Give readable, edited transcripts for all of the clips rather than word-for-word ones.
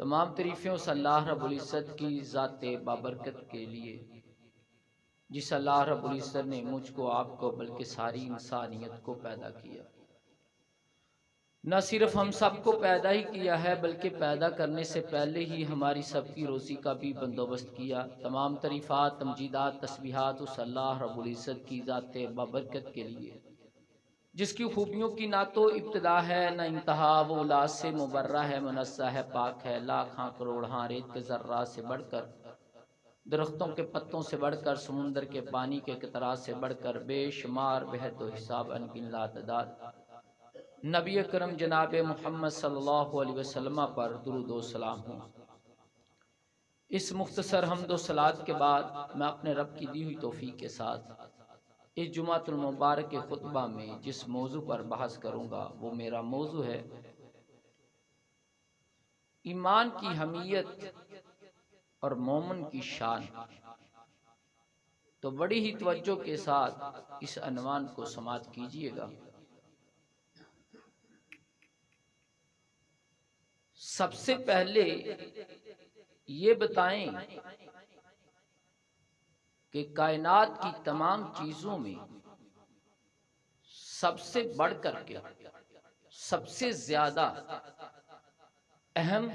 तमाम तारीफ़ें उस अल्लाह रब्बुल इज़्ज़त की ज़ात बाबरकत के लिए जिस अल्लाह रब्बुल इज़्ज़त ने मुझको आपको बल्कि सारी इंसानियत को पैदा किया। न सिर्फ हम सबको पैदा ही किया है बल्कि पैदा करने से पहले ही हमारी सबकी रोज़ी का भी बंदोबस्त किया। तमाम तरीफ़ात तमजीदात तस्बीहात उस अल्लाह रब्बुल इज़्ज़त की ज़ात बाबरकत के लिए जिसकी खूबियों की ना तो इब्तिदा है न इंतहा। वो औलाद से मुबर्रा है, मुनज़्ज़ह है, पाक है। लाख हाँ करोड़ हाँ रेत के ज़र्रा से बढ़कर, दरख्तों के पत्तों से बढ़कर, समुंदर के पानी के कतरात से बढ़कर, बेशुमार बेहद हिसाब अनगिन लातदाद नबी करम जनाब मोहम्मद सल्लल्लाहु अलैहि वसल्लम पर दुरूद व सलाम हो। इस मुख्तसर हम्द व सलात के बाद मैं अपने रब की दी हुई तौफीक के साथ इस जुमातुल मुबारक के खुतबा में जिस मौजू पर बहस करूँगा वो मेरा मौजू है ईमान की हमीयत और मोमिन की शान। तो बड़ी ही तवज्जो के साथ इस अनवान को समाअत कीजिएगा। सबसे पहले ये बताएं कि कायनात की तमाम चीज़ों में सबसे बढ़कर के सबसे ज़्यादा अहम,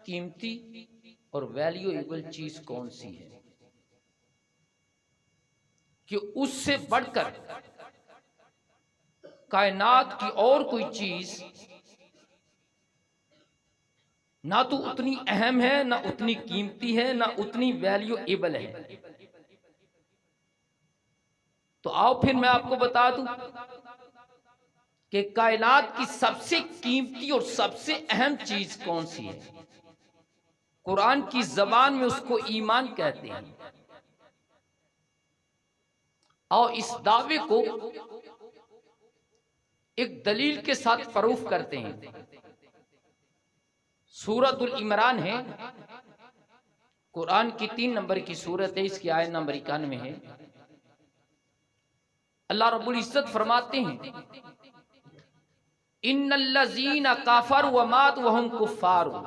कीमती और वैल्यूएबल चीज़ कौन सी है कि उससे बढ़कर कायनात की और कोई चीज़ ना तो उतनी अहम है, ना उतनी कीमती है, ना उतनी वैल्यूएबल है। तो आओ फिर मैं आपको बता दूं कि कायनात की सबसे कीमती और सबसे अहम चीज कौन सी है। कुरान की जबान में उसको ईमान कहते हैं। और इस दावे को एक दलील के साथ प्रूफ करते हैं। सूरतुल इमरान है, कुरान की 3 नंबर की सूरत है, इसकी आयत नंबर 91 है। अल्लाह रब्बुल इज्जत फरमाते हैं इन्नल्लज़ीना काफरू व मातू व हुम कुफ्फारू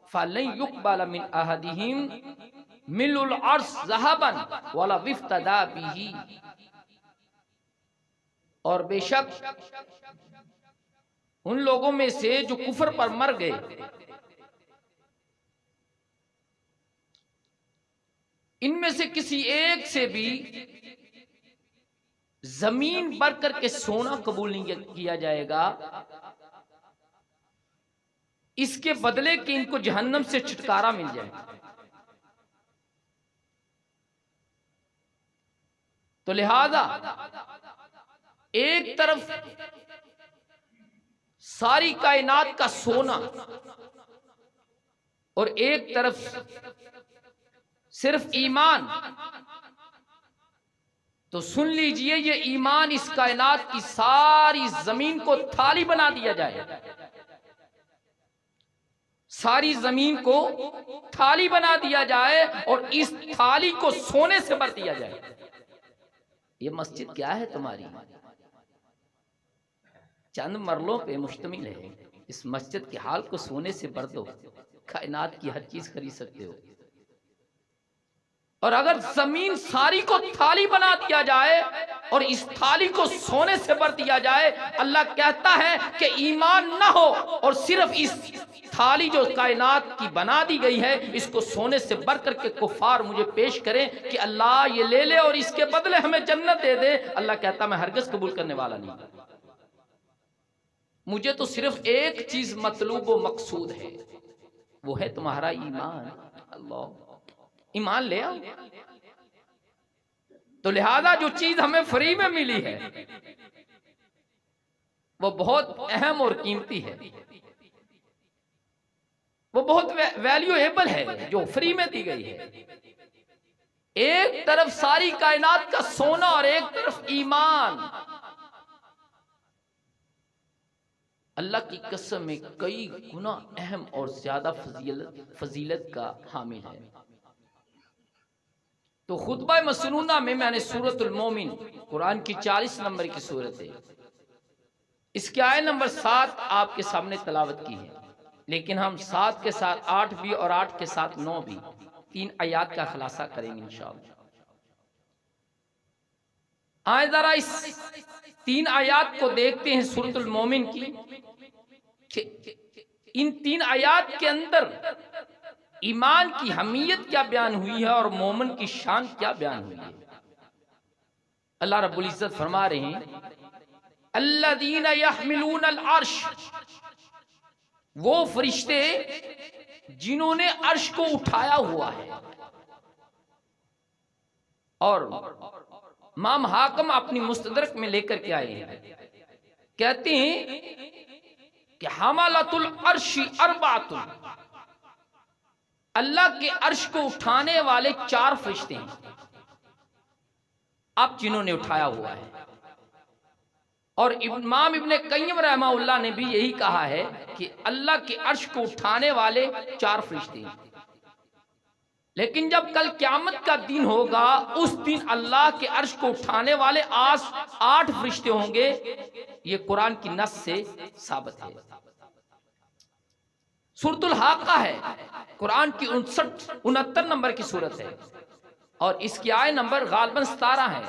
फलन युक़बल मिन अहदिहिम मिलुल अर्ज़ ज़हबन वला विफ्तदा बिही। और बेशक उन लोगों में से जो कुफर पर मर गए, इनमें से किसी एक से भी जमीन भर करके सोना कबूल नहीं किया जाएगा, इसके बदले कि इनको जहन्नम से छुटकारा मिल जाए। तो लिहाजा एक तरफ सारी कायनात का सोना और एक तरफ सिर्फ ईमान। तो सुन लीजिए, ये ईमान इस कायनात की सारी जमीन को थाली बना दिया जाए, सारी जमीन को थाली बना दिया जाए और इस थाली को सोने से भर दिया जाए। ये मस्जिद क्या है तुम्हारी, चंद मरलों पे मुश्तमिल है। इस मस्जिद के हाल को सोने से भर दो, कायनात की हर चीज खरीद सकते हो। और अगर जमीन सारी को थाली बना दिया जाए और इस थाली को सोने से भर दिया जाए, अल्लाह कहता है कि ईमान ना हो और सिर्फ इस थाली जो कायनात की बना दी गई है इसको सोने से भर करके कुफार मुझे पेश करें कि अल्लाह ये ले ले और इसके बदले हमें जन्नत दे दे, अल्लाह कहता मैं हरगिज़ कबूल करने वाला नहीं। मुझे तो सिर्फ एक चीज मतलूब व मकसूद है, वो है तुम्हारा ईमान। अल्लाह, ईमान ले आओ। तो लिहाजा जो चीज हमें फ्री में मिली है वो बहुत अहम और कीमती है, वो बहुत वैल्यूएबल है जो फ्री में दी गई है। एक तरफ सारी कायनात का सोना और एक तरफ ईमान। अल्लाह की कसम में कई गुना अहम और ज्यादा फजीलत का हामिल है। तो खुतबा मसनूना में मैंने सूरतुल मोमिन, कुरान की 40 नंबर की सूरत है, इसकी आयत नंबर 7 आपके सामने तलावत की है। लेकिन हम 7 के साथ 8 भी और 8 के साथ 9 भी 3 आयात का खुलासा करेंगे इंशाअल्लाह। आए जरा इस 3 आयात को देखते हैं सूरतुल मोमिन की, इन 3 आयात के अंदर ईमान की अहमियत क्या बयान हुई है और मोमिन की शान क्या बयान हुई है। अल्लाह रब्बुल इज्जत फरमा रहे हैं, अल्लज़ीना यहमिलूनल अर्श, वो फरिश्ते जिन्होंने अर्श को उठाया हुआ है। और इमाम हाकिम अपनी मुस्तदरक में लेकर के आए हैं, कहते हैं कि हमलतुल अर्शी अरबातुन, अल्लाह के अर्श को उठाने वाले 4 फरिश्ते हैं, अब जिन्होंने उठाया हुआ है। और इमाम इब्ने कय्यम रहमहुल्लाह ने भी यही कहा है कि अल्लाह के अर्श को उठाने वाले 4 फरिश्ते हैं। लेकिन जब कल क़यामत का दिन होगा, उस दिन अल्लाह के अर्श को उठाने वाले 8 फरिश्ते होंगे। ये कुरान की नस से साबित है। सूरतुल हाक़ा है, कुरान की 69 नंबर की सूरत है और इसकी आय नंबर गालबन 17 है।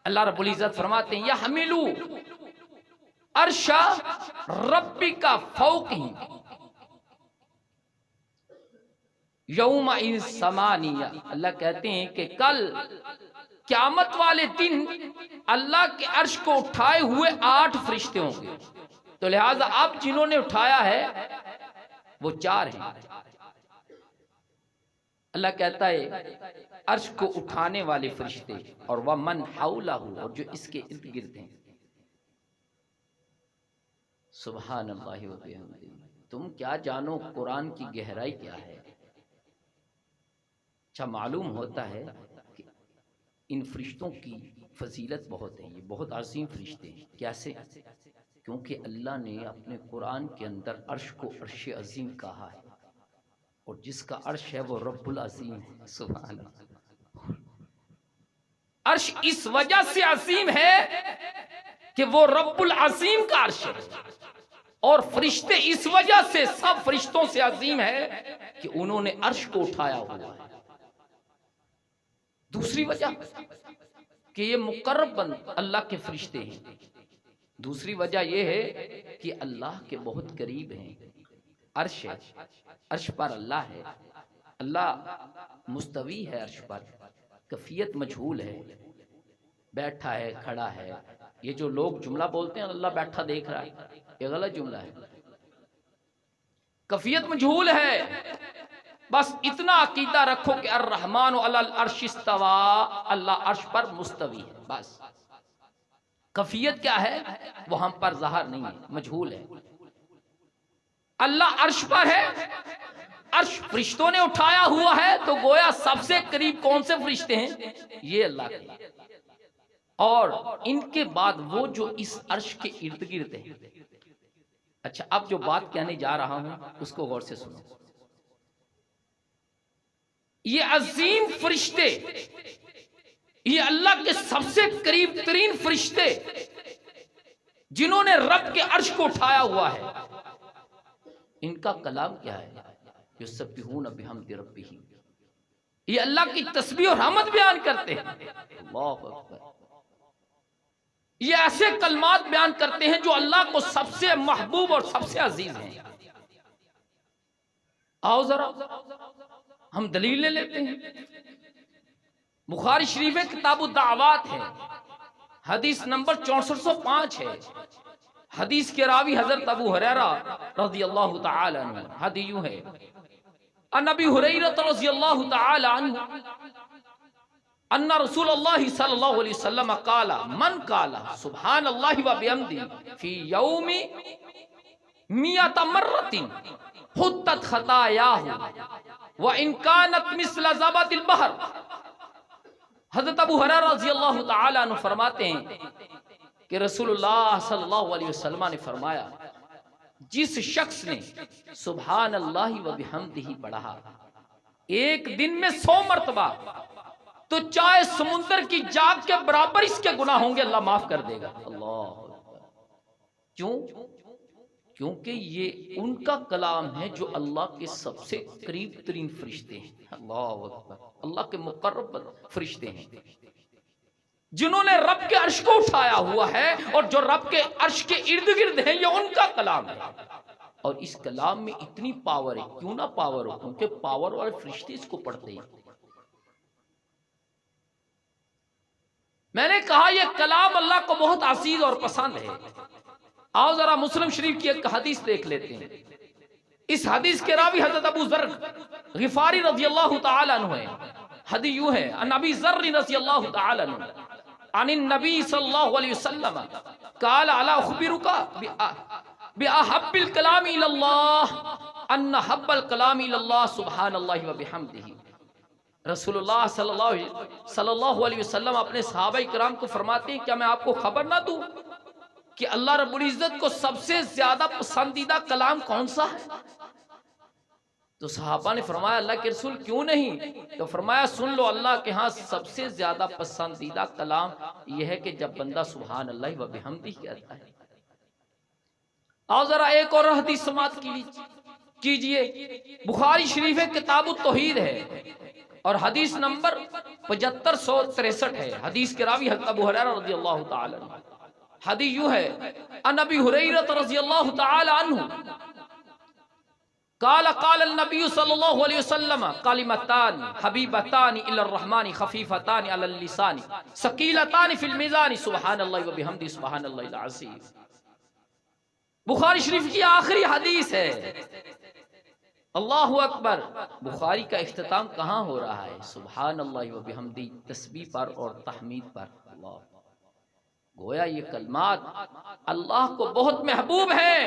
अल्लाह रब्बुल इज्जत फरमाते हैं, यहमिलू अर्शा रब्बिका फौक़हिम यौमा इन समानिया। अल्लाह कहते हैं कि कल क़यामत वाले दिन अल्लाह के अर्श को उठाए हुए 8 फरिश्ते होंगे। तो लिहाजा अब जिन्होंने उठाया है वो 4 हैं। अल्लाह कहता है अर्श को उठाने वाले फरिश्ते और वह मन हौलहू, और जो इसके इर्द गिर्द हैं। सुभान अल्लाह व बिहम्दिही। तुम क्या जानो कुरान की गहराई क्या है। अच्छा मालूम होता है कि इन फरिश्तों की फजीलत बहुत है, ये बहुत अजीम फरिश्ते हैं। कैसे? क्योंकि अल्लाह ने अपने कुरान के अंदर अर्श को अर्श अजीम कहा है, और जिसका अर्श है वो रब्बुल अजीम है। सुभान अल्लाह। अर्श इस वजह से अजीम है कि वो रब्बुल अजीम का अर्श है, और फरिश्ते इस वजह से सब फरिश्तों से अजीम है कि उन्होंने अर्श को उठाया हुआ है। दूसरी वजह कि ये मुकर्रब बंद अल्लाह के फरिश्ते हैं। दूसरी वजह ये है कि अल्लाह के बहुत करीब हैं। अर्श है, अर्श पर अल्लाह है, अल्लाह मुस्तवी है अर्श पर, कफियत मजहूल है, बैठा है, खड़ा है। ये जो लोग जुमला बोलते हैं अल्लाह बैठा देख रहा है, ये गलत जुमला है। कफियत मजहूल है। बस इतना अकीदा रखो कि अर्रहमान अलल अर्श इस्तवा, अल्लाह अर्श पर मुस्तवी है। बस कफियत क्या है वो हम पर ज़ाहिर नहीं है, मजहूल है। अल्लाह अर्श पर है, अर्श फरिश्तों ने उठाया हुआ है, तो गोया सबसे करीब कौन से फरिश्ते हैं? ये अल्लाह के। और इनके बाद वो जो इस अर्श के इर्द गिर्द है। अच्छा, अब जो बात कहने जा रहा हूं उसको गौर से सुनो। ये अजीम फरिश्ते, ये अल्लाह के सबसे करीब तरीन फरिश्ते जिन्होंने रब के अर्श को उठाया हुआ है, इनका कलाम क्या है? युसब्बिहून बिहम्दि रब्बिहिम, ये अल्लाह की तस्बीह और रहमत बयान करते हैं। अल्लाहु अकबर। ये ऐसे कलमात बयान करते हैं जो अल्लाह को सबसे महबूब और सबसे अजीज हैं। आओ जरा हम दलील ले लेते हैं। बुखारी शरीफ में किताबुद दावात है, हदीस नंबर 6405 है। हदीस के रावी हजरत अबू हुरैरा रज़ियल्लाहु तआला अन्हु। हदीस यूं है, अन अबी हुरैरा रज़ियल्लाहु तआला अन्हु अन्ना रसूलुल्लाह सल्लल्लाहु अलैहि वसल्लम काला मन काला सुब्हानल्लाहि व बिहम्दिही फी यौमि मियत मर्रतिन हुत्तत खतायाहु व इन कानत मिस्ल ज़बातिल बहर। हज़रत अबू हुरैरा रज़ियल्लाहु तआला अन्हु फरमाते हैं कि रसूलुल्लाह सल्लल्लाहु अलैहि वसल्लम ने फरमाया, जिस शख्स ने सुभान अल्लाह व बिहम्दिही पढ़ा एक दिन में 100 मरतबा, तो चाहे समुद्र की जाग के बराबर इसके गुनाह होंगे, अल्लाह माफ कर देगा। अल्लाह। क्यों? क्योंकि ये उनका कलाम है जो अल्लाह के सबसे करीब तरीन फरिश्ते हैं। अल्लाह अकबर, अल्लाह के मुकर्रब फरिश्ते हैं जिन्होंने रब के अर्श को उठाया हुआ है, और जो रब के अर्श के इर्द गिर्द है ये उनका कलाम है। और इस कलाम में इतनी पावर है, क्यों ना पावर हो, क्योंकि पावर वाले फरिश्ते इसको पढ़ते हैं। मैंने कहा यह कलाम अल्लाह को बहुत अजीज और पसंद है। आओ जरा मुस्लिम शरीफ की एक हदीस देख लेते हैं। इस हदीस के रावी हजरत अबू ज़र गिफारी रज़ी अल्लाह तआला अन्हु है। हदीस यूं है, अन अबी ज़र रज़ी अल्लाह तआला अन्हु अनिन नबी सल्लल्लाहु अलैहि वसल्लम क़ाल अला उख़बिरुका बिअहब्बिल कलाम इलल्लाह अन्न हब्बल कलाम इलल्लाह सुब्हानल्लाहि व बिहम्दिही। रसूलुल्लाह सल्लल्लाहु अलैहि वसल्लम अपने सहाबाए किराम को फरमाते हैं, क्या मैं आपको खबर ना दूं कि अल्लाह रब्बुल इज्जत को सबसे ज्यादा पसंदीदा कलाम कौन सा है? तो सहाबा ने फरमाया अल्लाह के रसूल क्यों नहीं? तो फरमाया सुन लो, अल्लाह के यहाँ सबसे ज्यादा पसंदीदा कलाम यह है कि जब बंदा सुभान अल्लाह व बिहम्दी कहता है। आओ जरा एक और हदीस समात कीजिए। बुखारी शरीफ है, किताबुत तौहीद है और हदीस नंबर 7563 है। हदीस के रावी हज़रत अबू हुरैरा रज़ियल्लाहु तआला अन्हु। हदीस यूं है, अन अबी हुरैरा रज़ियल्लाहु तआला अन्हु क़ाल क़ाल नबी सल्लल्लाहु अलैहि वसल्लम कलिमतान हबीबतान इलर रहमानी खफीफतान अलल लिसानी सकीलतान फिल मीज़ानी सुब्हानल्लाहि व बिहम्दी सुब्हानल्लाहिल अज़ीम। बुखारी शरीफ की आखिरी हदीस है। अल्लाहु अकबर। बुखारी का इख्तिताम कहाँ हो रहा है? सुब्हानल्लाहि व बिहम्दी, तस्बीह पर और तहमीद पर। अल्लाह, गोया ये कलमात अल्लाह को बहुत महबूब है,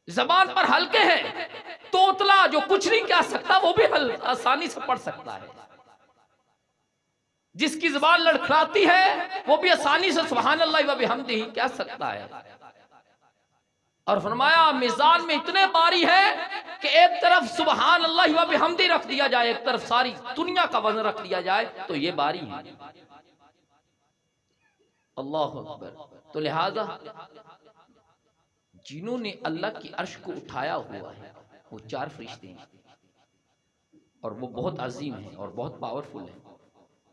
जबान पर हल्के हैं। तोतला जो कुछ नहीं कह सकता वो भी आसानी से पढ़ सकता है। जिसकी जबान लड़खड़ाती है वो भी आसानी से सुब्हानल्लाहि व बिहम्दी कह सकता है। और फरमाया मिजान में इतने बारी है कि एक तरफ सुब्हानल्लाहि व बिहम्दी रख दिया जाए, एक तरफ सारी दुनिया का वजन रख दिया जाए, तो ये बारी है। अल्लाह अकबर। तो लिहाजा जिन्होंने अल्लाह की अर्श को उठाया हुआ है वो 4 फरिश्ते हैं और वो बहुत अजीम हैं और बहुत पावरफुल हैं।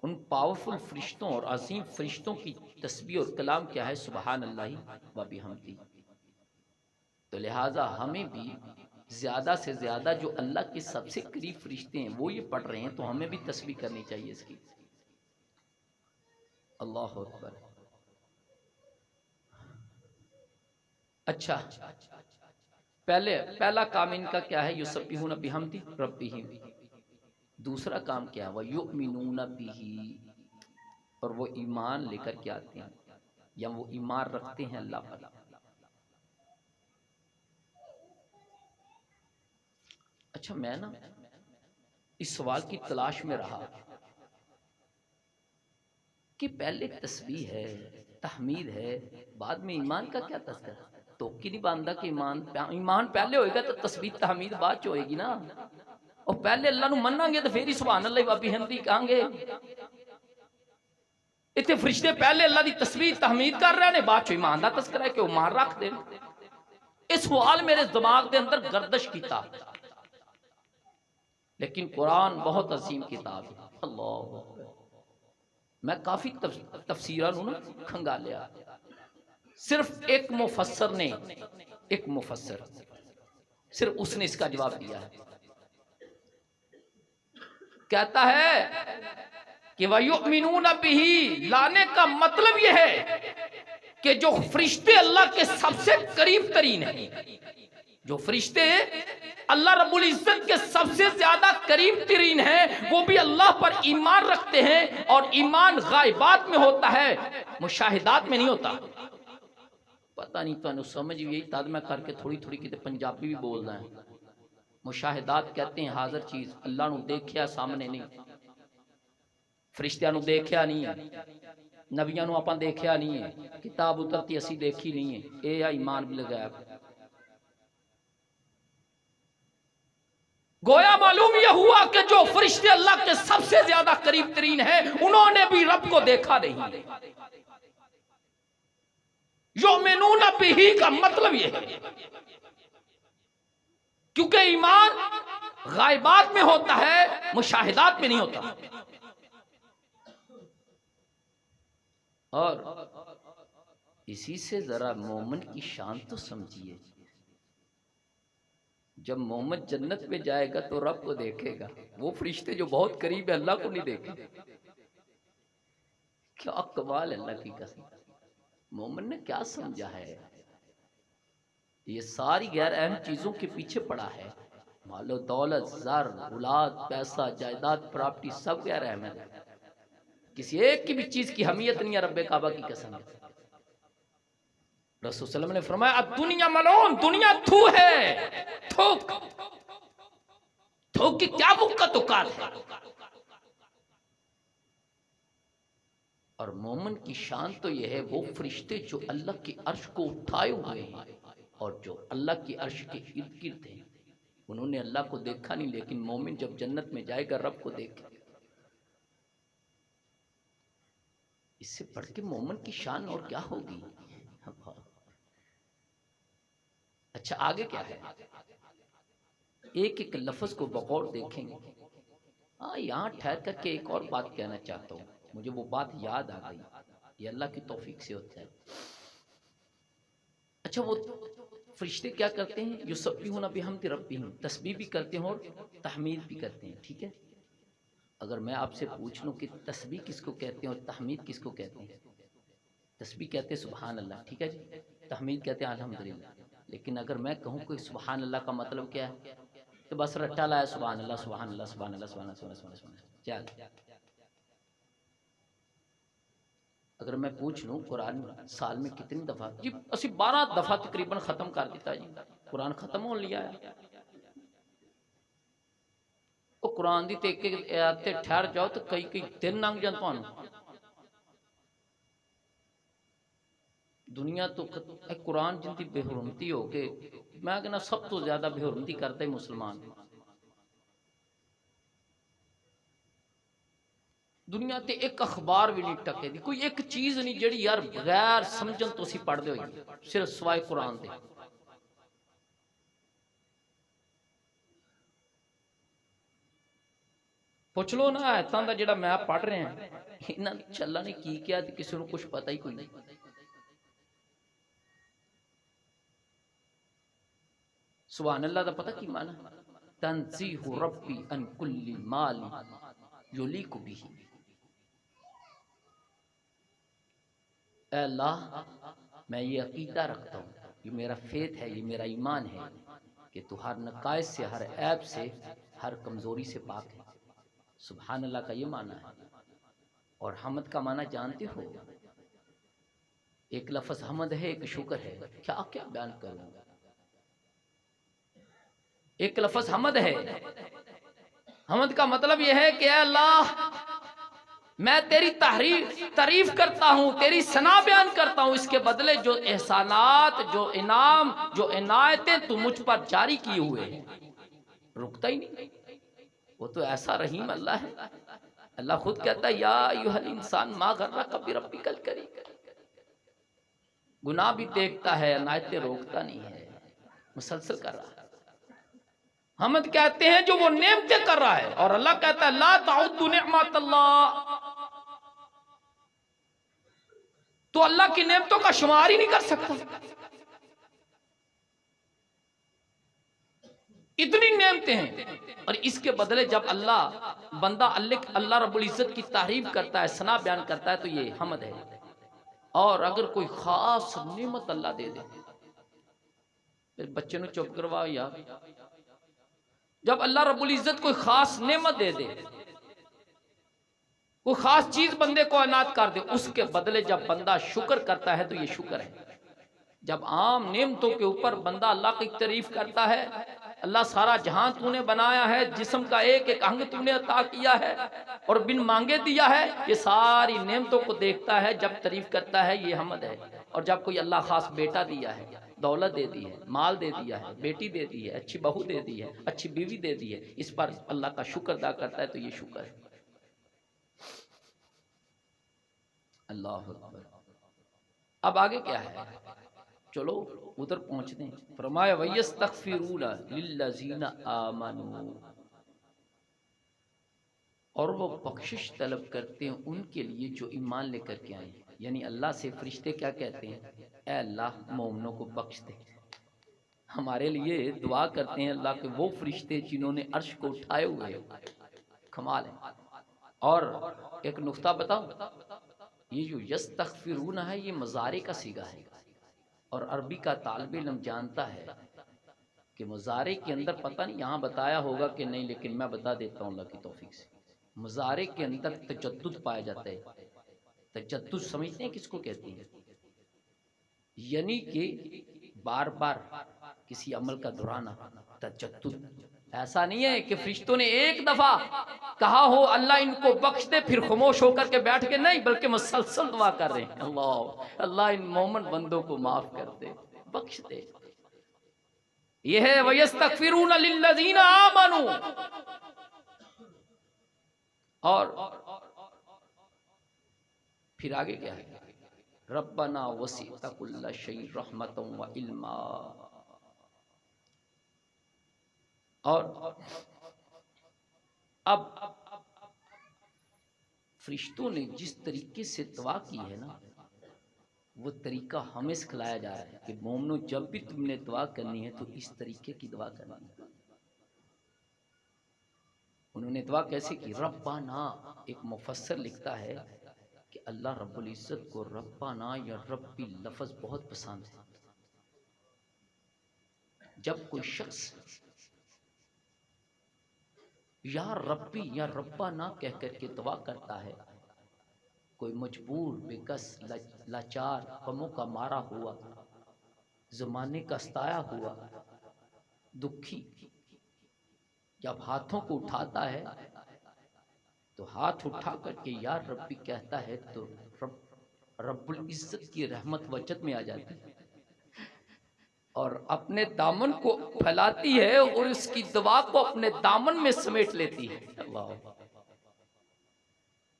उन पावरफुल फरिश्तों और अजीम फरिश्तों की तस्बीह और कलाम क्या है? सुब्हानल्लाहि व बिहम्दी। तो लिहाजा हमें भी ज्यादा से ज्यादा जो अल्लाह के सबसे करीब फरिश्ते हैं वो ये पढ़ रहे हैं, तो हमें भी तस्बीह करनी चाहिए इसकी। अल्लाह अकबर। अच्छा, पहला काम इनका क्या है? युसब्बिहूना बिहम्दी रब्बिहिम। दूसरा काम क्या है? वयुमिनूना बिही, और वो ईमान लेकर के आते हैं या वो ईमान रखते हैं अल्लाह पर। अच्छा, मैं ना इस सवाल की तलाश में रहा कि पहले तस्बीह है, तहमीद है, बाद में ईमान का क्या तस्करा? तो कि नहीं बांधा कि ईमान पहले होएगा तो तस्बीह तहमीद बाद च होएगी ना। और पहले अल्लाह नू मन्नांगे तो फिर ही सुभानअल्लाह व बिहम्दी कहांगे। इतने फरिश्ते पहले अल्लाह की तस्बीह तहमीद कर रहे हैं, बाद च ईमान का तस्करा है कि ईमान रख दे। इस सवाल मेरे दिमाग के अंदर गर्दिश किया, लेकिन कुरान बहुत अजीम किताब है। अल्लाह, मैं काफी तफसीरां नू ना खंगालिया। सिर्फ एक मुफस्सर ने, एक मुफस्सर सिर्फ उसने इसका जवाब दिया है। कहता है कि वयुमिनूना बिही, लाने का मतलब यह है कि जो फरिश्ते अल्लाह के सबसे करीब तरीन हैं, जो फरिश्ते अल्लाह रब्बुल इज्जत के सबसे ज्यादा करीब तरीन हैं, वो भी अल्लाह पर ईमान रखते हैं। और ईमान गायबात में होता है, मुशाहिदात में नहीं होता। पता नहीं तो समझ भी तद मैं करके थोड़ी थोड़ी किते पंजाबी भी बोल रहा है। मुशाहिदात कहते हैं हाजिर चीज, अल्लाह नू देखिया सामने नहीं, फरिश्तियां नू देखिया नहीं है, नबियां नू आपां देखिया नहीं है, किताब उतरती असी देखी नहीं है। ये ईमान भी लगाया। गोया मालूम यह हुआ कि जो फरिश्ते अल्लाह के सबसे ज्यादा करीब तरीन है, उन्होंने भी रब को देखा नहीं। युमिनून बिही का मतलब यह है, क्योंकि ईमान गायबात में होता है, मुशाहिदात में नहीं होता। और इसी से जरा मोमिन की शान तो समझिए। जब मोमिन जन्नत में जाएगा तो रब को देखेगा, वो फरिश्ते जो बहुत करीब है अल्लाह को नहीं देखेंगे। क्या कमाल अल्लाह की कसम। मोमिन ने क्या समझा है, ये सारी गैर अहम चीजों के पीछे पड़ा है। मालो दौलत, ज़र, औलाद, पैसा, जायदाद, प्रॉपर्टी सब गैर अहम है। किसी एक की भी चीज की अहमियत नहीं है। रब्बे काबा की कसम है। रसूल सल्लल्लाहु अलैहि वसल्लम ने फरमाया, अब दुनिया मलून, दुनिया थू है, थूक, थूक की क्या बुक्कत औकात है। और मोमिन की शान तो यह है, वो फरिश्ते जो अल्लाह के अर्श को उठाए हुए हैं और जो अल्लाह की अर्श के इर्द गिर्द हैं, उन्होंने अल्लाह को देखा नहीं, लेकिन मोमिन जब जन्नत में जाएगा रब को देखेगा। इससे बढ़ के मोमिन की शान और क्या होगी। अच्छा आगे क्या है, एक एक लफ्ज को बगौर देखेंगे। हाँ, यहाँ ठहर करके एक और बात कहना चाहता हूँ, मुझे वो बात याद आ गई, ये अल्लाह की तौफीक से होता है। अच्छा, वो फरिश्ते क्या करते हैं, युसब्बिहूना बिहम्दि रब्बिहिम, तस्बीह भी करते हैं और तहमीद भी करते हैं। ठीक है, अगर मैं आपसे पूछ लूँ कि तस्बीह किसको कहते हैं और तहमीद किसको कहते हैं। तस्बीह कहते हैं सुबहान अल्लाह, ठीक है जी, तहमीद कहते हैं अल्हम्दुलिल्लाह। लेकिन अगर मैं कहूँ कोई सुबहान अल्लाह का मतलब क्या है, तो बस रट्टा लाया सुबहान अल्लाह सुबहान अल्लाह सुबहान अल्लाह सुबहान अल्लाह सुबहान अल्लाह। चल, अगर मैं पूछ लूँ कुरान साल में कितनी दफ़ा, जी असि 12 दफ़ा तकरीबन ख़त्म कर दिता जी, कुरान ख़त्म हो लिया है। वो कुरान दी ते आते ठहर जाओ तो कई कई दिन लंघ जान तुहानू। दुनिया तो कुरान जिनकी बेहुरमती हो के, मैं कहना सब तो ज्यादा बेहुरमती करते मुसलमान। दुनिया ते एक अखबार भी नहीं टके दी, कोई एक चीज नहीं जेड़ी यार बगैर समझन तो असीं पढ़दे होइए, सिर्फ सिवाय कुरान दे। पुछ लो ना आयतां दा जेड़ा मैं पढ़ रहा हां, इन्हां चल्ला ने की किया ते किसी नूं कुछ पता ही कोई नहीं। सुभान अल्लाह दा पता की माना, तंज़ीहु रब्बी अन कुल्ली माली युलीकु बिही। अल्लाह, मैं ये अकीदा रखता हूँ, ये मेरा फेथ है, ये मेरा ईमान है कि तू हर नकायस से, हर ऐब से, हर कमज़ोरी से पाक है। सुभान अल्लाह का ये माना है। और हमद का माना जानते हो, एक लफ्ज़ हमद है, एक शुक्र है। क्या क्या बयान करूँगा। एक लफ्ज़ हमद है, हमद का मतलब यह है कि अल्लाह मैं तेरी तारीफ करता हूँ, तेरी सना बयान करता हूँ, इसके बदले जो एहसानात, जो इनाम, जो इनायतें तू मुझ पर जारी किए हुए हैं, रुकता ही नहीं। वो तो ऐसा रहीम अल्लाह है। अल्लाह खुद कहता है, या अय्युहल इंसान मा गर्रका बिरब्बिकल करीम। गुनाह भी देखता है, इनायतें रोकता नहीं है, मुसलसल कर रहा है। हमद कहते हैं जो वो नेमतें कर रहा है, और अल्लाह कहता है ला ताउद्दु निअमतल्लाह, तो अल्लाह की नेमतों का शुमार ही नहीं कर सकता। इतनी नेमतें हैं, और इसके बदले जब बंदा अल्लाह रब्बुल इज्जत की तारीफ करता है, सना बयान करता है, तो ये हमद है। और अगर कोई खास नेमत अल्लाह दे दे, फिर बच्चे ने चुप करवाओ यार। जब अल्लाह रब्बुल इज्जत कोई खास नेमत दे दे, कोई खास चीज बंदे को अनात कर दे, उसके बदले जब बंदा शुक्र करता है तो ये शुक्र है। जब आम नेमतों के ऊपर बंदा अल्लाह की तारीफ करता है, अल्लाह सारा जहां तूने बनाया है, जिस्म का एक एक अंग तूने अता किया है और बिन मांगे दिया है, ये सारी नेमतों को देखता है, जब तारीफ करता है, ये हमद है। और जब कोई अल्लाह खास बेटा दिया है, दौलत दे दी है, माल दे दिया है, बेटी दे दी है, अच्छी बहू दे दी है, अच्छी बीवी दे दी है, इस पर अल्लाह का शुक्र अदा करता है, तो ये शुक्र है। अल्लाह अकबर। अब आगे क्या है, चलो उधर पहुंचते हैं। फरमाया वयस्तगफिरूना लिल्लज़ीना आमनू, और वो बख्शिश तलब करते हैं उनके लिए जो ईमान लेकर के आए। यानी अल्लाह से फरिश्ते क्या कहते हैं, ए अल्लाह मोमिनों को बख्श दे। हमारे लिए दुआ करते हैं अल्लाह के वो फरिश्ते जिन्होंने अर्श को उठाए हुए हैं। कमाल है। और एक नुक्ता बताऊं, ये जो यस्तगफिरूना है ये मुजारे का सीगा है, और अरबी का तालिब इल्म जानता है कि मुजारे के अंदर, पता नहीं यहाँ बताया होगा कि नहीं, लेकिन मैं बता देता हूँ अल्लाह की तौफीक से। मुजारे के अंदर तजद्दुद पाया जाता है। तजद्दुद समझते हैं किसको कहते हैं, यानी कि बार बार किसी अमल का दोहराना, तजद्दुद। ऐसा नहीं है कि फरिश्तों ने एक दफा कहा हो अल्लाह इनको बख्श दे फिर खामोश होकर के बैठ के, नहीं, बल्कि मुसलसल दुआ कर रहे हैं, अल्लाह अल्लाह इन मोमिन बंदों को माफ कर दे, बख्श दे। यह है वयस्तगफिरूना लिल्लज़ीना आमनू। और फिर आगे क्या है, रब्बना वसीअत कुल्ला शै रहमतन व इल्मा। और अब फरिश्तों ने जिस तरीके से दुआ की है ना, वो तरीका हमें सिखलाया जा रहा है कि मोमिनो जब भी तुमने दुआ करनी है तो इस तरीके की दुआ करनी है। उन्होंने दुआ कैसे की, रब्बाना। एक मुफस्सर लिखता है कि अल्लाह रब्बुल इज्जत को रब्बाना या रब्बी लफ्ज़ बहुत पसंद है। जब कोई शख्स या रब्बी या रब्बाना कह करके दुआ करता है, कोई मजबूर, बेकस, लाचार, गमों का मारा हुआ, ज़माने का सताया हुआ, दुखी, जब हाथों को उठाता है तो हाथ उठा करके या रब्बी कहता है तो रब्बुल इज्जत की रहमत वजद में आ जाती है और अपने दामन को फैलाती है और उसकी दुआ को अपने दामन में समेट लेती है। अल्लाह,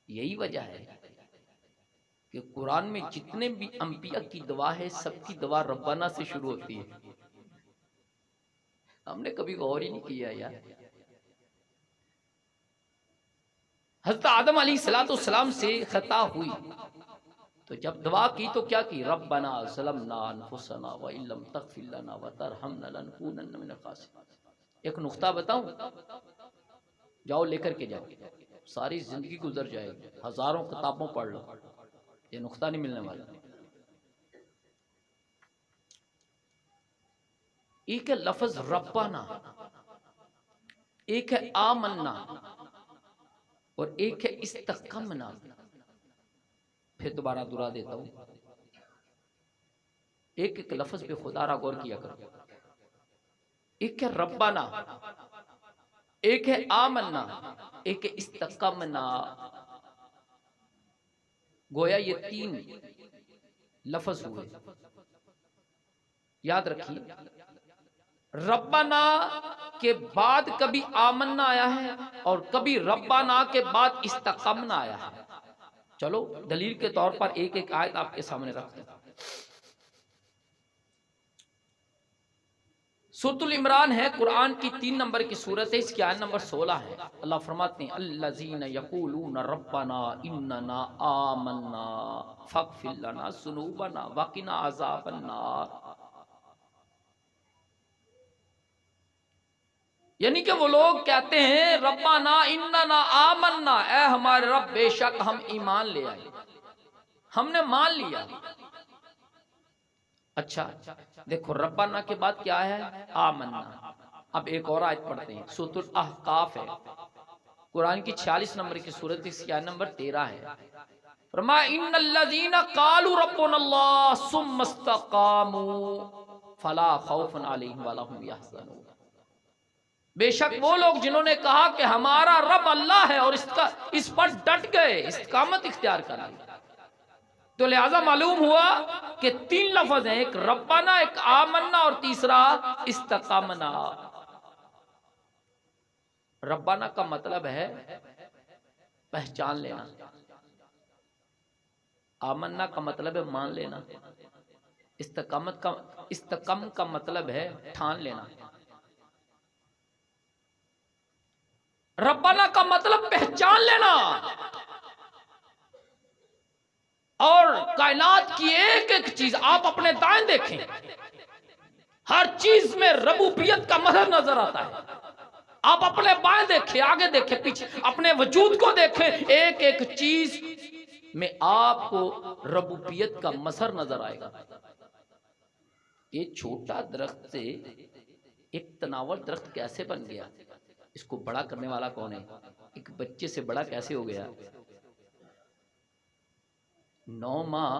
यही वजह है कि कुरान में जितने भी अंबिया की दुआ है सबकी दुआ रब्बाना से शुरू होती है। हमने कभी गौर ही नहीं किया यार। हज़रत आदम अलैहिस्सलाम से खता हुई तो जब दुआ की तो क्या की, रब्बना ज़लमना अनफुसना व इल्लम तग़फिर लना व तरहमना लनकूनन्ना मिनल ख़ासिरीन। एक नुक्ता बताऊं, जाओ लेकर के जाओ, सारी जिंदगी गुजर जाएगी, हजारों किताबों पढ़ लो, ये नुक्ता नहीं मिलने वाला। एक है लफ्ज रब्बाना, एक है आमन्ना और एक है इस्तक़मना। फिर दोबारा दुरा देता हूं, एक एक लफ्ज पे खुदारा गौर किया करो। एक है रब्बाना, एक है आमन्ना, एक है इस्तक़मना। गोया ये तीन लफ्ज हुए। याद रखिए, रब्बाना के बाद कभी आमन्ना आया है और कभी रब्बाना के बाद इस्तक़मना आया है। चलो दलील के तौर पर एक एक आयत आपके सामने रखते हैं। सूरतुल इमरान है, कुरान की 3 नंबर की सूरत है, इसकी आयत नंबर 16 है। अल्लाह फरमाते हैं अल्लज़ीना यक़ूलूना रब्बना इन्नना आमन्ना फ़ग़फ़िर लना ज़ुनूबना वक़िना अज़ाबन्नार। यानी कि वो लोग कहते हैं रब्बाना इन्नना आमन्ना, ऐ हमारे रब बेशक हम ईमान ले आए, हमने मान लिया। अच्छा देखो, रब्बाना के बाद क्या है, आमन्ना। अब एक और आयत पढ़ते हैं, सूरतुल अहकाफ है, कुरान की 46 नंबर की सूरत, इसकी आयत नंबर 13 है। फरमाया इन्नल्लज़ीना क़ालू रब्बुनल्लाह सुम्मा इस्तक़ामू फला खौफुन अलैहिम वला हुम यहज़नून। बेशक वो लोग जिन्होंने कहा कि हमारा रब अल्लाह है और इस पर डट गए, इस्तिकामत इख्तियार कर ली, तो लिहाजा मालूम हुआ कि 3 लफ्ज हैं, एक रब्बाना, एक आमन्ना और तीसरा इस्तक़ामना। रब्बाना का मतलब है पहचान लेना, आमन्ना का मतलब है मान लेना, इस्तकम का मतलब है ठान लेना, रब्बाना का मतलब पहचान लेना। और कायनात की एक एक चीज आप अपने दाएं देखें, हर चीज में रबूबियत का मजहर नजर आता है। आप अपने बाएं देखें, आगे देखें, पीछे, अपने वजूद को देखें, एक एक चीज में आपको रबूबियत का मजहर नजर आएगा। ये छोटा दरख्त से एक तनावर दरख्त कैसे बन गया, इसको बड़ा करने वाला कौन है? एक बच्चे से बड़ा कैसे हो गया? 9 माह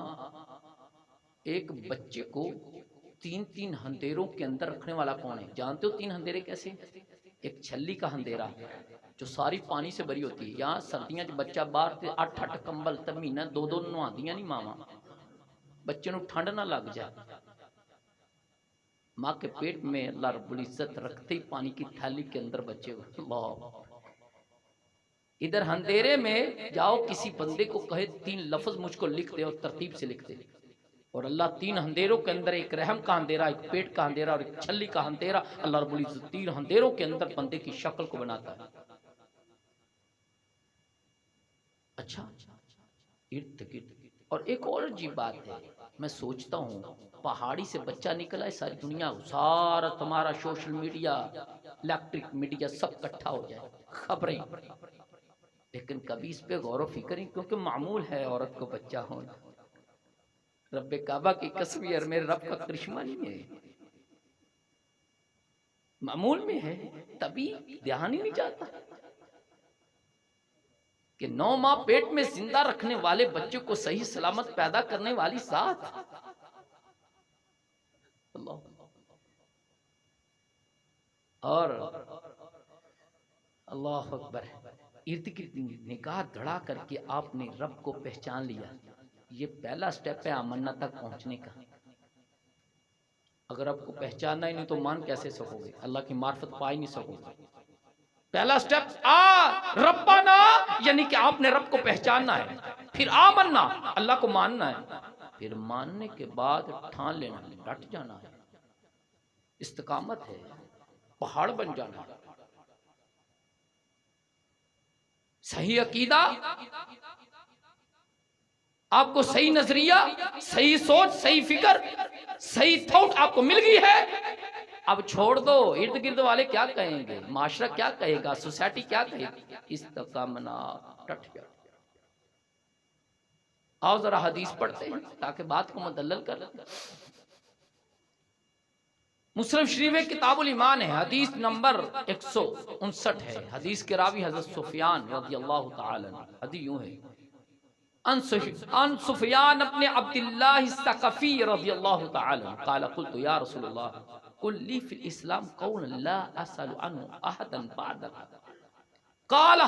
एक बच्चे को 3-3 हंधेरों के अंदर रखने वाला कौन है? जानते हो 3 हंधेरे कैसे? एक छल्ली का हंधेरा जो सारी पानी से भरी होती है। यहाँ सर्दियां जो बच्चा बाहर से 8-8 कंबल तब महीना 2-2 नहादियां नहीं मावा, बच्चे ਨੂੰ ठंड ना लग जाए। माँ के पेट में अल्लाह रब्बुल इज्जत रखते ही पानी की थैली के अंदर बच्चे को, इधर अंधेरे में जाओ किसी बंदे को कहे 3 लफ्ज मुझको लिख दे और तरतीब से लिख दे, और अल्लाह 3 अंधेरों के अंदर, एक रहम का अंधेरा, एक पेट का अंधेरा और एक छल्ली का अंधेरा, अल्लाह रब्बुल इज्जत 3 अंधेरों के अंदर बंदे की शक्ल को बनाता है। अच्छा, इर्द गिर्द। और एक और अजीब बात है, मैं सोचता हूँ पहाड़ी से बच्चा निकला है, सारी दुनिया, सारा तुम्हारा सोशल मीडिया, इलेक्ट्रिक मीडिया सब इकट्ठा हो जाए, खबरें, लेकिन कभी इस पे गौर फिक्र नहीं, क्योंकि मामूल है औरत को बच्चा होना। रब्बे काबा की कसम, यार मेरे रब का करिश्मा नहीं है, मामूल में है, तभी ध्यान ही नहीं जाता कि 9 माह पेट में जिंदा रखने वाले बच्चे को सही सलामत पैदा करने वाली साथ और अल्लाह अकबर, इर्द गिर्द निगाह धड़ा करके आपने रब को पहचान लिया। ये पहला स्टेप है आमन्ना तक पहुंचने का। अगर आपको पहचानना ही नहीं तो मान कैसे सकोगे, अल्लाह की मार्फत पा ही नहीं सकोगे। पहला स्टेप रब्बाना, यानी कि आपने रब को पहचानना है, फिर आमन्ना, अल्लाह को मानना है, फिर मानने के बाद ठान लेना है, डट जाना है, इस्तिकामत है, पहाड़ बन जाना है। सही अकीदा, आपको सही नजरिया, सही सोच, सही फिक्र, सही थॉट आपको मिल गई है, अब छोड़ दो इर्द गिर्द वाले क्या कहेंगे, माशरा क्या कहेगा, सोसाइटी क्या कहेगी, इस्तिकामना, डट जाओ। आओ जरा हदीस पढ़ते हैं ताकि बात को मुदल्लल कर लें। मुस्लिम शरीफ किताबुल ईमान है, हदीस नंबर 159 है। हदीस के रावी हज़रत सुफियान रज़ियल्लाहु ताला अन्हु। हदीस यूं है, अन सुफियान अपने अब्दुल्लाह सक़फ़ी रज़ियल्लाहु ताला क़ाल क़ुल्तु या रसूलल्लाह कुल ली फ़िल इस्लाम क़ौलन ला असअलु अन्हु अहदन बअदक क़ाल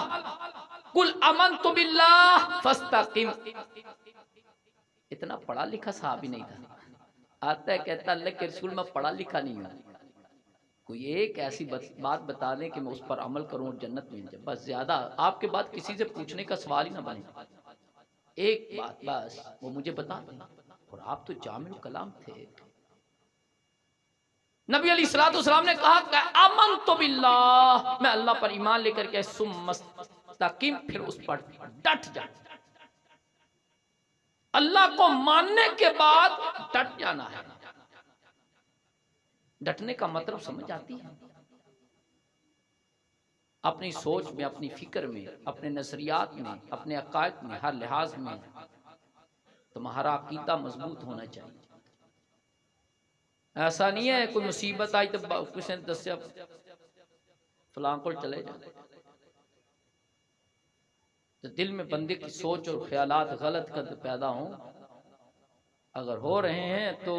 कुल अमन्तु बिल्लाह फ़स्तक़िम। इतना पढ़ा लिखा सहाबी नहीं था, आता है कहता अल्लाह के रसूल मैं पढ़ा लिखा नहीं हूँ, कोई एक ऐसी बात बता दें कि मैं उस पर अमल करूं और जन्नत मिल जाए, बस। ज्यादा आपके बाद किसी से पूछने का सवाल ही ना बने, एक बात बस वो मुझे बता दें। और आप तो जामिल कलाम थे। नबी अलैहिस्सलातु वस्सलाम ने कहा अमन्तु बिल्लाह, मैं अल्लाह पर ईमान लेकर के, सुम्मस्तक़िम, फिर उस पर डट जा। अल्लाह को मानने के बाद डट जाना है। डटने का मतलब समझ आती है? अपनी सोच में, अपनी फिक्र में, अपने नजरियात में, अपने अकायद में, हर लिहाज में तुम्हारा अकीदा मजबूत होना चाहिए। ऐसा नहीं है कोई मुसीबत आई तो किसी ने दस्या फलां को चले जाए, तो दिल में बंदे की सोच और ख्यालात गलत कद पैदा हों, अगर हो रहे हैं तो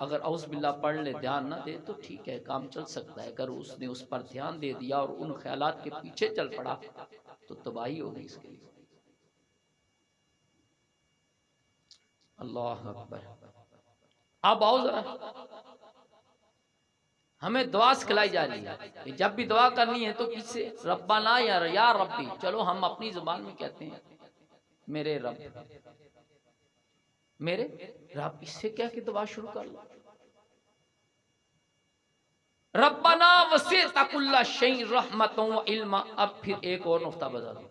अगर औज़ बिल्लाह पढ़ ले, ध्यान ना दे तो ठीक है, काम चल सकता है। अगर उसने उस पर ध्यान दे दिया और उन ख्यालात के पीछे चल पड़ा तो तबाही होगी इसके लिए। अल्लाह अकबर। अब आओ जरा, हमें दुआ सिखलाई जा रही है, जब भी दुआ करनी है तो किससे? रब्बाना या रब्बी। चलो हम अपनी जुबान में कहते हैं मेरे रब, मेरे रब, इससे क्या कि दुआ शुरू कर लो। रब्बना वसीअता कुल्ला शैइन रहमतन व इल्मा। अब फिर एक और नुक्ता बता दो,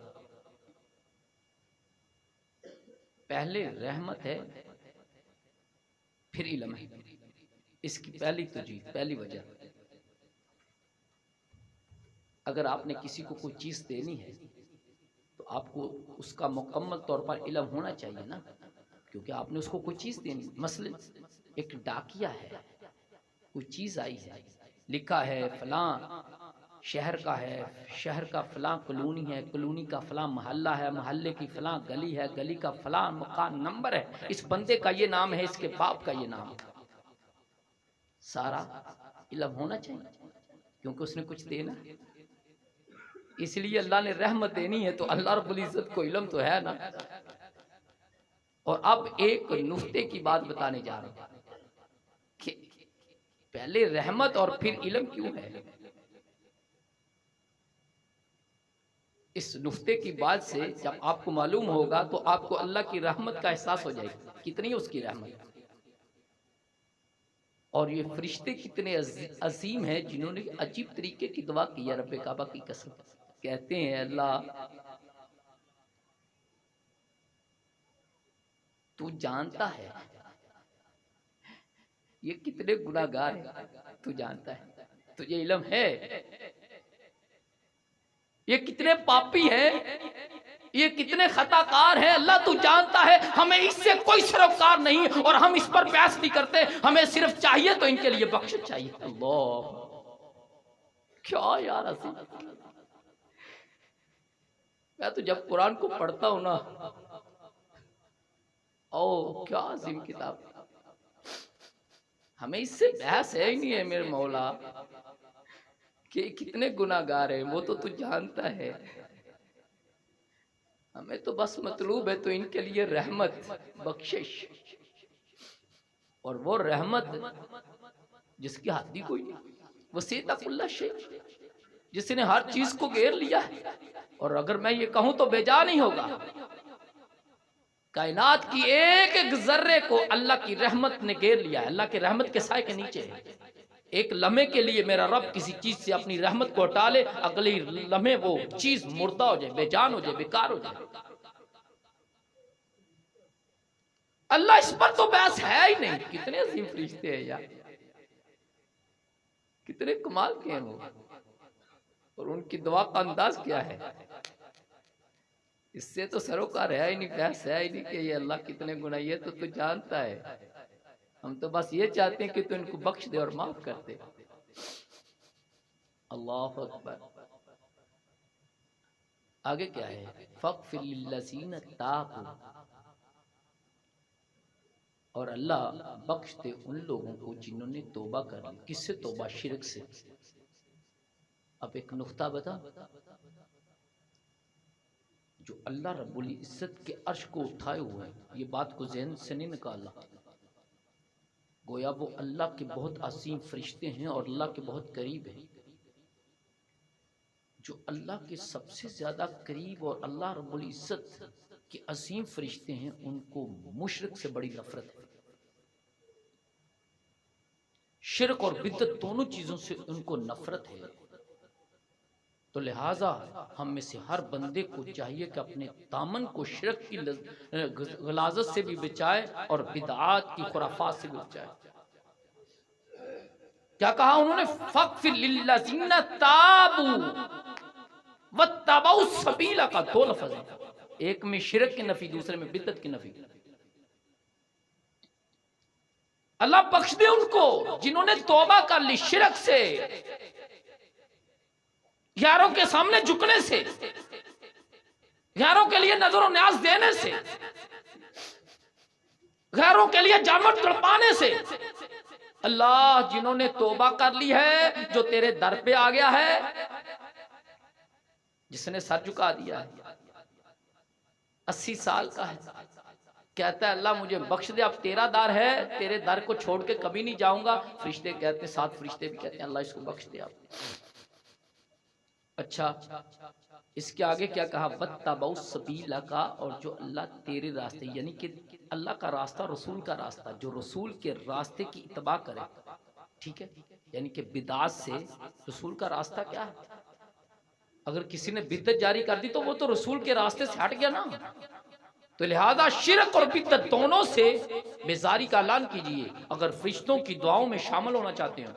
पहले रहमत है फिर इल्म है, इसकी पहली पहली वजह। अगर आपने किसी को कोई चीज देनी है तो आपको उसका मुकम्मल तौर पर इल्म होना चाहिए ना, क्योंकि आपने उसको कोई चीज देनी। मसलन एक डाकिया है, कोई चीज आई है, लिखा है फलां शहर का है, शहर का फलां कॉलोनी है, कॉलोनी का फलां मोहल्ला है, मोहल्ले की फलां गली है, गली का फलां मकान नंबर है, इस बंदे का ये नाम है, इसके बाप का ये नाम है। सारा इल्म होना चाहिए क्योंकि उसने कुछ देना। इसलिए अल्लाह ने रहमत देनी है तो अल्लाह रब्बुल इज्जत को इल्म तो है ना। और अब एक नुक्ते की बात बताने जा रहा हूं कि पहले रहमत और फिर इल्म क्यों है। इस नुक्ते की बात से जब आपको मालूम होगा तो आपको अल्लाह की रहमत का एहसास हो जाएगा, कितनी उसकी रहमत। और ये फरिश्ते कितने अजीम हैं जिन्होंने अजीब तरीके की दुआ की है रब्बे काबा की कसम। कहते हैं अल्लाह तू जानता है ये कितने गुनाहगार हैं, तू जानता है, तुझे इल्म है ये कितने पापी हैं, ये कितने खताकार हैं। अल्लाह तू जानता है, हमें इससे कोई सरोकार नहीं और हम इस पर बहस नहीं करते, हमें सिर्फ चाहिए तो इनके लिए बख्शिश चाहिए। अल्लाह क्या यार असीम। मैं तो जब कुरान को पढ़ता हूं ना, ओ क्या अजीम किताब। हमें इससे बहस है ही नहीं है मेरे मौला कि कितने गुनाहगार हैं, वो तो तू जानता है। हमें तो बस मतलूब है तो इनके लिए रहमत बख्शिश, और वो रहमत जिसकी हद ही कोई नहीं, वसीअता कुल्ला शै, जिसने हर चीज को घेर लिया है। और अगर मैं ये कहूं तो बेजा नहीं होगा, कायनात की एक एक जर्रे को अल्लाह की रहमत ने घेर लिया है, अल्लाह के रहमत के साए के नीचे है। एक लम्हे के लिए मेरा रब किसी चीज से अपनी रहमत को हटा ले, अगले लम्हे वो चीज मुर्दा हो जाए, बेजान हो जाए, बेकार हो जाए। अल्लाह इस पर तो बहस है ही नहीं। कितने अजीम फरिश्ते हैं यार, कितने कमाल के हैं वो, और उनकी दुआ का अंदाज क्या है। इससे तो सरोकार है ही नहीं, बहस है ही नहीं कि ये अल्लाह कितने गुनाह है तो तू जानता है। हम तो बस ये चाहते हैं कि तू इनको बख्श दे और माफ कर दे। अल्लाह अकबर। आगे क्या है, फग़फ़िर लिल्लज़ीना ताबू, और अल्लाह बख्श दे उन लोगों को जिन्होंने तौबा कर ली। किससे तौबा? शिरक से। अब एक नुक्ता बता, जो अल्लाह रब्बुल इज्जत के अर्श को उठाए हुए हैं, ये बात को ज़हन से नहीं निकालना। गोया वो अल्लाह के बहुत असीम फरिश्ते हैं और अल्लाह के बहुत करीब हैं। जो अल्लाह के सबसे ज़्यादा करीब और अल्लाह रब्बुल इज्जत के असीम फरिश्ते हैं, उनको मुशरिक से बड़ी नफरत है। शिरक और बिद्दत दोनों चीज़ों से उनको नफरत है। तो लिहाजा हम में से हर बंदे को चाहिए कि अपने दामन को शिरक की गलाजत से भी बचाए और बिदआत की खुराफात से भी बचाए। क्या कहा उन्होंने? फग़फ़िर लिल्लज़ीना ताबू वत्तबऊ सबीला का दो लफ्ज़ है, एक में शिरक की नफी, दूसरे में बिद्दत की नफी। अल्लाह बख्श दे उनको जिन्होंने तौबा कर ली शिरक से, यारों के सामने झुकने से, यारों के लिए नजर न्याज देने से, गैरों के लिए जानवर तड़पाने से। अल्लाह जिन्होंने तौबा कर ली है, जो तेरे दर पे आ गया है, जिसने सर झुका दिया है, 80 साल का है, कहता है अल्लाह मुझे बख्श दे, अब तेरा दर है, तेरे दर को छोड़ के कभी नहीं जाऊंगा। फरिश्ते कहते हैं, 7 फरिश्ते भी कहते हैं अल्लाह इसको बख्श दे आप। अच्छा, इसके आगे क्या कहा? वत्तबऊ सबीला का, और जो अल्लाह तेरे रास्ते, यानी कि अल्लाह का रास्ता, रसूल का रास्ता, जो रसूल के रास्ते की इत्तबा करे, ठीक है। यानी कि बिदात से रसूल का रास्ता क्या है? अगर किसी ने बिद्दत जारी कर दी तो वो तो रसूल के रास्ते से हट गया ना। तो लिहाजा शिरक और बिद्दत दोनों से बेजारी का ऐलान कीजिए अगर फरिश्तों की दुआओं में शामिल होना चाहते हैं।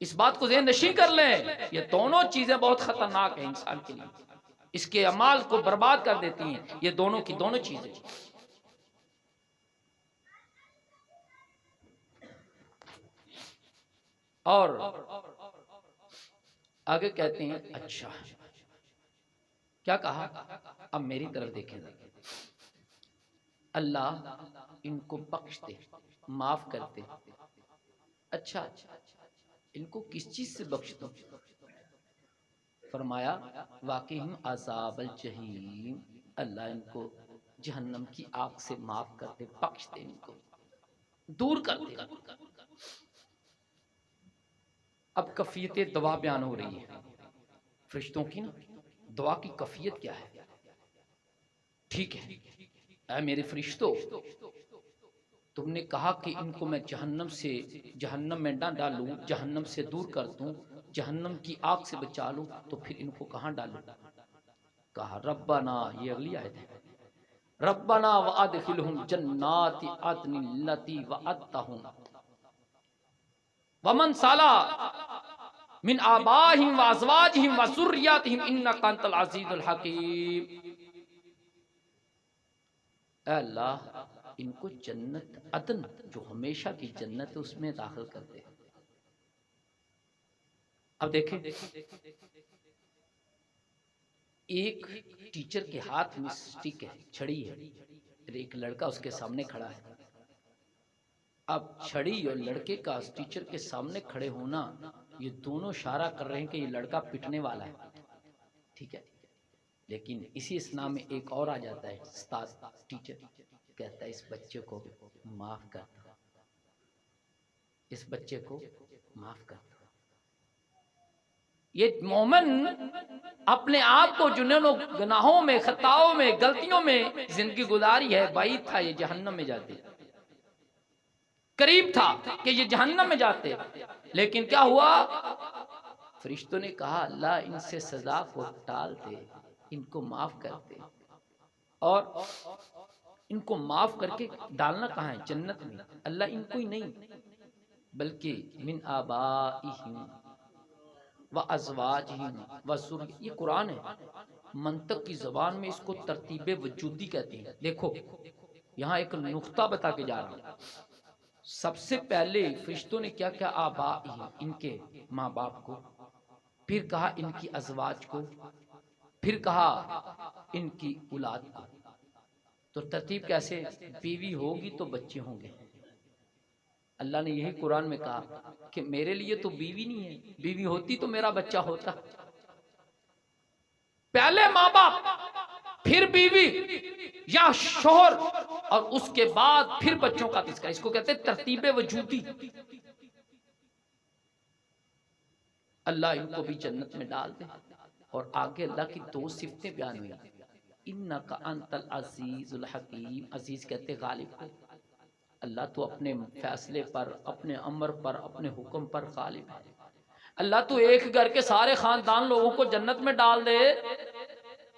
इस बात को ज़हन नशीं कर लें, ये दोनों चीजें बहुत खतरनाक हैं इंसान के लिए, इसके अमाल को बर्बाद कर देती हैं ये दोनों की दोनों चीजें। और आगे कहते हैं, अच्छा क्या कहा? अब मेरी तरफ देखें, अल्लाह इनको बख्श दे, माफ कर दे। अच्छा, इनको किस चीज से बख्श दो? फरमाया वाक़िहिम अज़ाबल जहीम, अल्लाह इनको जहन्नम की आग से माफ कर दे, बख्श दे, इनको दूर कर दे। अब कफियत दुआ बयान हो रही है फरिश्तों की ना, दुआ की कफियत क्या है? ठीक है, ऐ मेरे फरिश्तों, तुमने कहा कि इनको मैं जहन्नम में ना डालूं, जहन्नम से दूर कर दूं, जहन्नम की आग से बचा लूं, तो फिर इनको कहां डालूं? कहा रब्बना, ये अगली आयत है, रब्बना व अदखिलहुम जन्नाति अदनिन लती वअदतहुम वमन साला मिन आबाहिम व अज़वाजिहिम व ज़ुर्रिय्यातिहिम इन्नका अंतल अज़ीज़ुल हकीम। अल्लाह इनको जन्नत अदन, जो हमेशा की जन्नत है, उसमें दाखिल कर दे। अब देखें, एक टीचर के हाथ में स्टिक है, छड़ी है, एक लड़का उसके सामने खड़ा है। अब छड़ी और लड़के का टीचर के सामने खड़े होना, ये दोनों इशारा कर रहे हैं कि ये लड़का पिटने वाला है, ठीक है। लेकिन इसी स्ना में एक और आ जाता है, उस्ताद टीचर कहता है इस बच्चे को माफ कर दो, इस बच्चे को माफ कर दो। ये मोमिन अपने आप को, जिन्होंने गुनाहों में, खताओं में, गलतियों में जिंदगी गुजारी है, बाईद था ये जहन्नम में जाते, करीब था कि ये जहन्नम में जाते, लेकिन क्या हुआ? फरिश्तों ने कहा अल्लाह इनसे सजा को टाल दे, इनको माफ कर दे। और इनको माफ करके डालना कहाँ है? जन्नत में। अल्लाह इनको ही नहीं बल्कि मिन आबाइहिम व अज़वाजिहिम व ज़ुर्रिय्यातिहिम, ये कुरान है, मंतक की ज़बान में इसको तरतीबे वजूदी कहते हैं। देखो यहाँ एक नुक्ता बता के जा रहा हूँ। सबसे पहले फरिश्तों ने क्या क्या? आबाइहिम, इनके माँ बाप को, फिर कहा इनकी अज़वाज को, फिर कहा इनकी औलाद को। तो तरतीब कैसे? बीवी होगी तो बच्चे होंगे। अल्लाह ने यही कुरान में कहा कि मेरे लिए तो बीवी नहीं है, बीवी होती तो मेरा बच्चा होता। पहले माँ बाप, फिर बीवी या शोहर, और उसके बाद फिर बच्चों का तस्करा। इसको कहते हैं तरतीबे वजूदी। अल्लाह इनको भी जन्नत में डाल दे। और आगे अल्लाह की दो सिफतें बयान हुई, इन्नका अंतल अजीजुल हकीम, अजीज कहते गालिब को। अल्लाह तो अपने फैसले पर, अपने अमर पर, अपने हुक्म पर गालिब है। अल्लाह तो एक घर के सारे खानदान लोगों को जन्नत में डाल दे,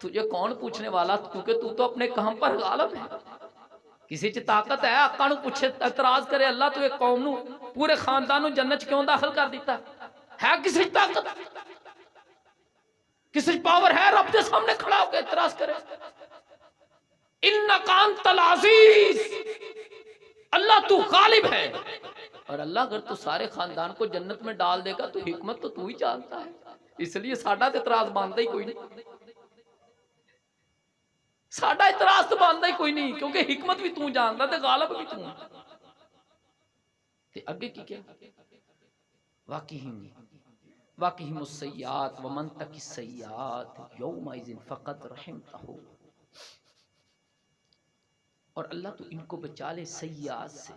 तुझे कौन पूछने वाला, क्योंकि तू तो अपने काम पर गालिब है। किसी च ताकत है आका नू पूछे, एतराज करे अल्लाह तू एक कौम नू, पूरे खानदान नू जन्नत क्यों दाखिल कर दिता है? किसी ताकत, किसी पावर है? रब के सामने खड़ा होकर एतराज करे। इन्नका अंतल अजीज, अल्लाह तू गालिब है। और अल्लाह अगर तू सारे खानदान को जन्नत में डाल देगा तो हिकमत तो तू ही जानता है, इसलिए साडा तो इतराज मानता ही कोई नहीं, साडा इतराज तो मानता ही कोई नहीं, क्योंकि हिकमत भी तू जानता ते गालिब भी तू। ते अगे की क्या? वाक़िहिम सय्यात व मन तक सय्यात यौमइज़िन फ़क़द रहमतहु। और अल्लाह तो इनको बचा ले सय्यात से,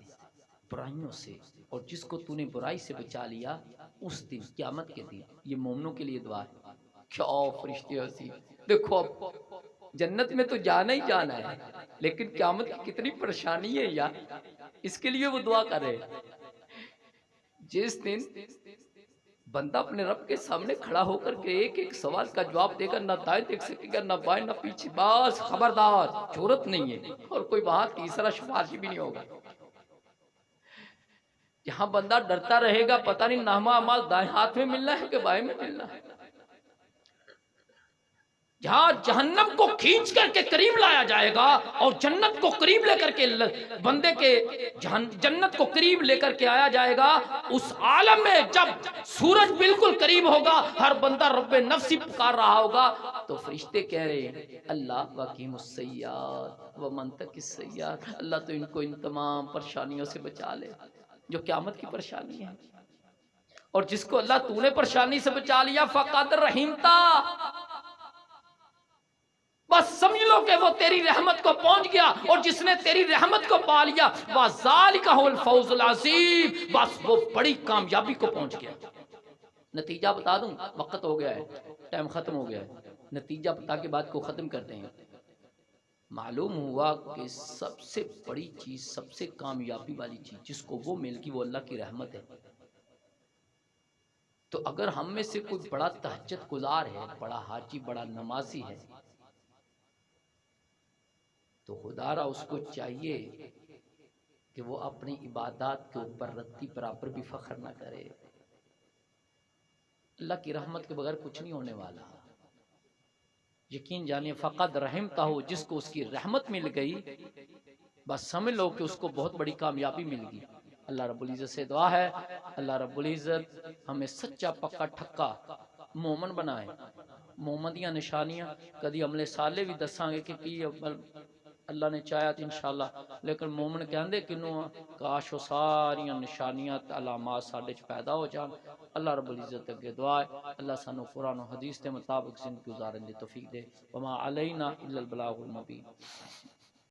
बुराइयों से, और जिसको तूने बुराई से बचा लिया उस दिन क़यामत के दिन, ये मोमिनों के लिए दुआ है। क्या फरिश्ते हसी, देखो अब जन्नत में तो जाना ही जाना है, लेकिन क़यामत की कितनी परेशानी है यार, इसके लिए वो दुआ कर रहे हैं। जिस दिन बंदा अपने रब के सामने खड़ा होकर के एक एक सवाल का जवाब देगा, ना दाएं देख सकेगा, ना बाएं, ना पीछे, बस खबरदार जरूरत नहीं है, और कोई वहां तीसरा सिफारिशी भी नहीं होगा। जहां बंदा डरता रहेगा, पता नहीं नामा अमाल दाएं हाथ में मिलना है कि बाएं में मिलना है। जहां जहन्नम को खींच करके करीब लाया जाएगा और जन्नत को करीब लेकर के बंदे के जन्नत को करीब लेकर के आया जाएगा, उस आलम में जब सूरज बिल्कुल करीब होगा, हर बंदा रब्बे नफ्सी पुकार रहा होगा, तो फरिश्ते कह रहे हैं अल्लाह वकीमुस्सय्यात व मंतकिस्सय्यात, अल्लाह तो इनको इन तमाम परेशानियों से बचा ले जो क़यामत की परेशानी है। और जिसको अल्लाह तूने परेशानी से बचा लिया फ़क़द रहीमता, बस समझ लो कि वो तेरी रहमत को पहुंच गया, और जिसने तेरी रहमत को पा लिया वज़ालिका हुवल फौज़ुल अज़ीम, बस वो बड़ी कामयाबी को पहुंच गया। नतीजा बता दूं, वक्त हो गया है, टाइम खत्म हो गया है, नतीजा बता के बात को खत्म करते हैं। मालूम हुआ कि सबसे बड़ी चीज, सबसे कामयाबी वाली चीज जिसको वो मिल गई वो अल्लाह की रहमत है। तो अगर हम में से कोई बड़ा तहज्जुद गुजार है, बड़ा हाजी, बड़ा नमाजी है, तो खुदारा उसको चाहिए कि वो अपनी इबादत के ऊपर रत्ती बराबर भी फख्र ना करे। अल्लाह की रहमत के बगैर कुछ नहीं होने वाला। यकीन जानिए फ़क़द रहमता हो, जिसको उसकी रहमत मिल गई, बस समझ लो कि उसको बहुत बड़ी कामयाबी मिल गई। अल्लाह रब्बुल इज़्ज़त से दुआ है, अल्लाह रब्बुल इज़्ज़त हमें सच्चा पक्का ठक्का मोमन बनाए। मोमन दियां निशानियां कदी अमले साले भी दसांगे कि अल्लाह ने चाहा तो इंशाअल्लाह, लेकिन मोमन कहते किनू काश वो सारियां निशानियां अलामात साडे च पैदा हो जान। अल्लाह रब्बुल इज़्ज़त अगे दुआ है अल्लाह सानू कुरान और हदीस के मुताबिक ज़िंदगी गुजारन दी तौफीक दे। वमा अलैना इल्लल बलागुल मुबीन।